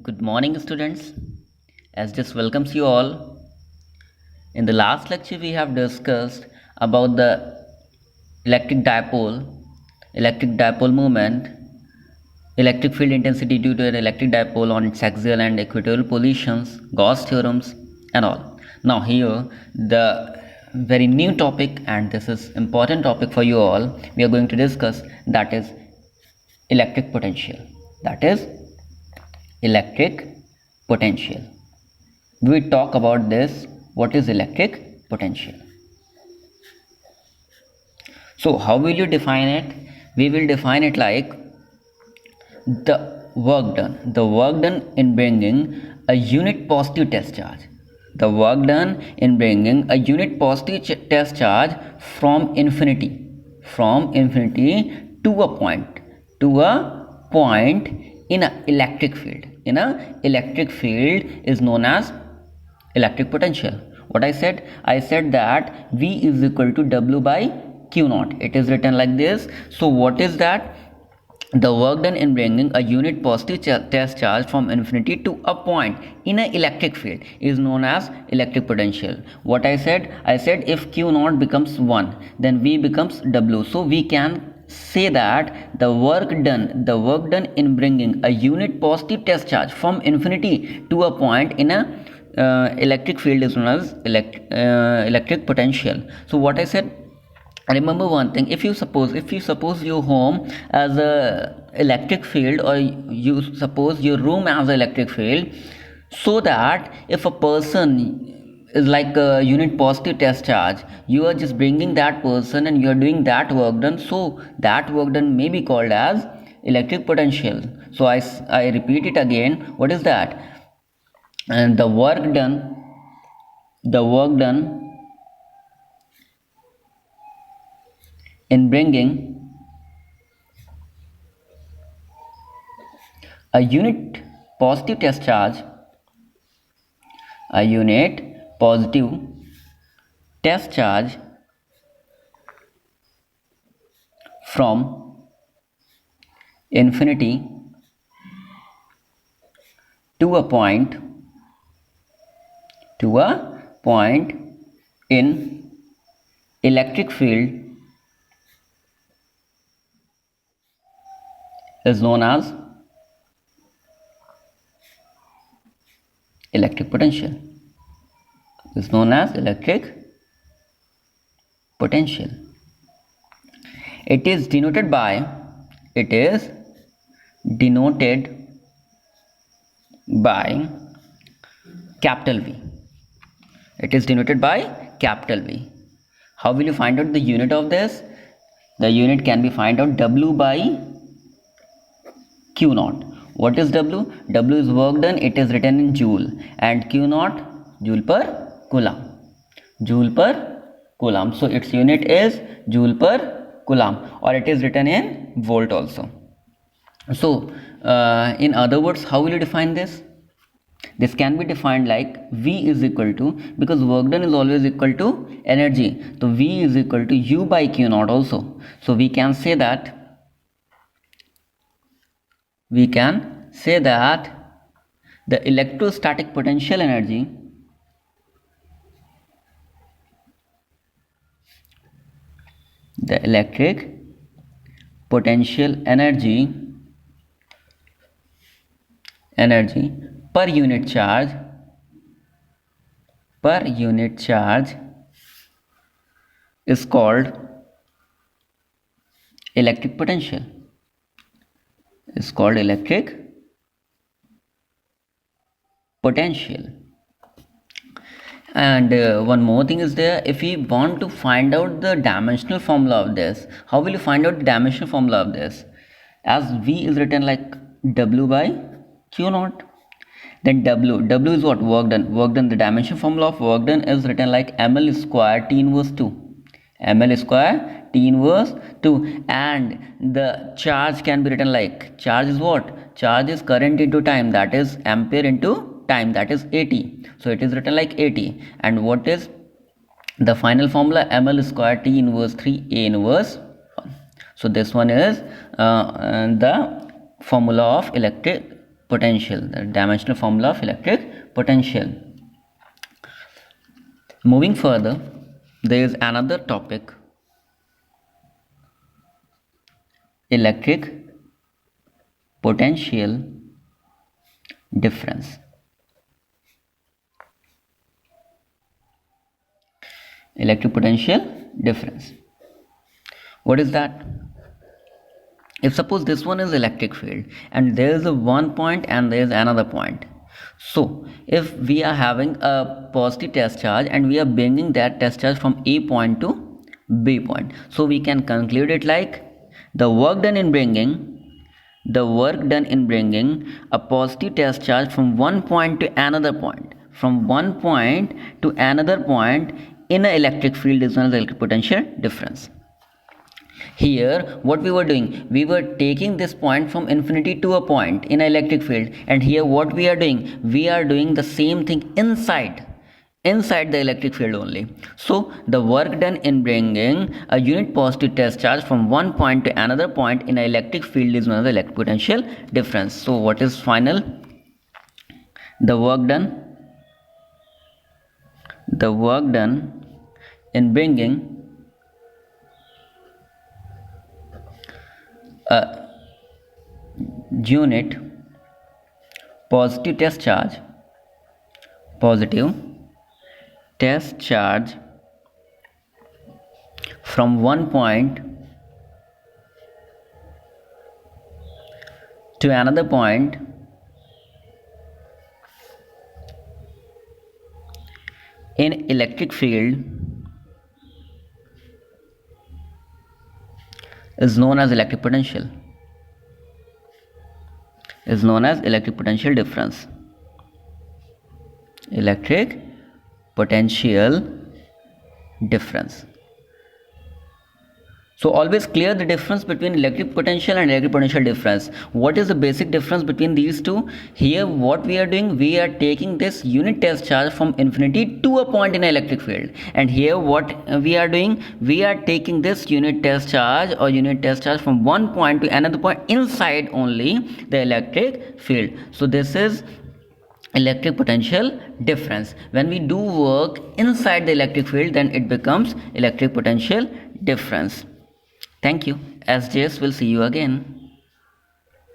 Good morning, students. As this welcomes you all. In the last lecture, we have discussed about the electric dipole moment, electric field intensity due to an electric dipole on its axial and equatorial positions, Gauss theorems, and all. Now, here the very new topic, and this is important topic for you all. We are going to discuss that is electric potential. That is electric potential. We talk about this, what is electric potential. So how will you define it? We will define it like the work done in bringing a unit positive test charge, the work done in bringing a unit positive test charge from infinity to a point in an electric field is known as electric potential. What I said that V is equal to W by Q naught. It is written like this. So what is that? The work done in bringing a unit positive test charge from infinity to a point in an electric field is known as electric potential. What I said if Q naught becomes 1, then V becomes W. So we can say that the work done in bringing a unit positive test charge from infinity to a point in a electric field is known as electric potential. So what I said, remember one thing, if you suppose your home as a electric field, or you suppose your room as an electric field, so that if a person is like a unit positive test charge, you are just bringing that person and you are doing that work done, so that work done may be called as electric potential. So I repeat it again. What is that? And the work done in bringing a unit positive test charge from infinity to a point in electric field is known as electric potential. It is denoted by capital V. It is denoted by capital V. How will you find out the unit of this? The unit can be found out W by Q naught. What is W? W is work done. It is written in joule, and Q naught, joule per coulomb. So its unit is joule per coulomb, or it is written in volt also. So in other words, how will you define this? This can be defined like V is equal to, because work done is always equal to energy, so V is equal to U by Q naught also. So we can say that the electrostatic potential energy per unit charge is called electric potential. And one more thing is there. If we want to find out the dimensional formula of this, how will you find out the dimensional formula of this? As V is written like W by Q naught, then W is what? Work done. The dimension formula of work done is written like ml square T inverse 2. And the charge can be written like, charge is what? Charge is current into time, that is ampere into time, that is AT. So it is written like AT. And what is the final formula? ml square T inverse 3 A inverse 1. So this one is the formula of potential, the dimensional formula of electric potential. Moving further, there is another topic, electric potential difference. Electric potential difference. What is that? If suppose this one is electric field and there is a one point and there is another point. So if we are having a positive test charge and we are bringing that test charge from A point to B point, so we can conclude it like the work done in bringing a positive test charge from one point to another point, in an electric field is known as electric potential difference. Here what we were doing, we were taking this point from infinity to a point in an electric field, and here what we are doing, we are doing the same thing inside the electric field only. So the work done in bringing a unit positive test charge from one point to another point in an electric field is known as electric potential difference. So what is final? The work done in bringing a unit positive test charge from one point to another point in electric field is known as electric potential, difference. Electric potential difference. So always clear the difference between electric potential and electric potential difference. What is the basic difference between these two? Here what we are doing, we are taking this unit test charge from infinity to a point in an electric field, and here what we are doing, we are taking this unit test charge from one point to another point inside only the electric field. So this is electric potential difference. When we do work inside the electric field, then it becomes electric potential difference. Thank you. SJS will see you again.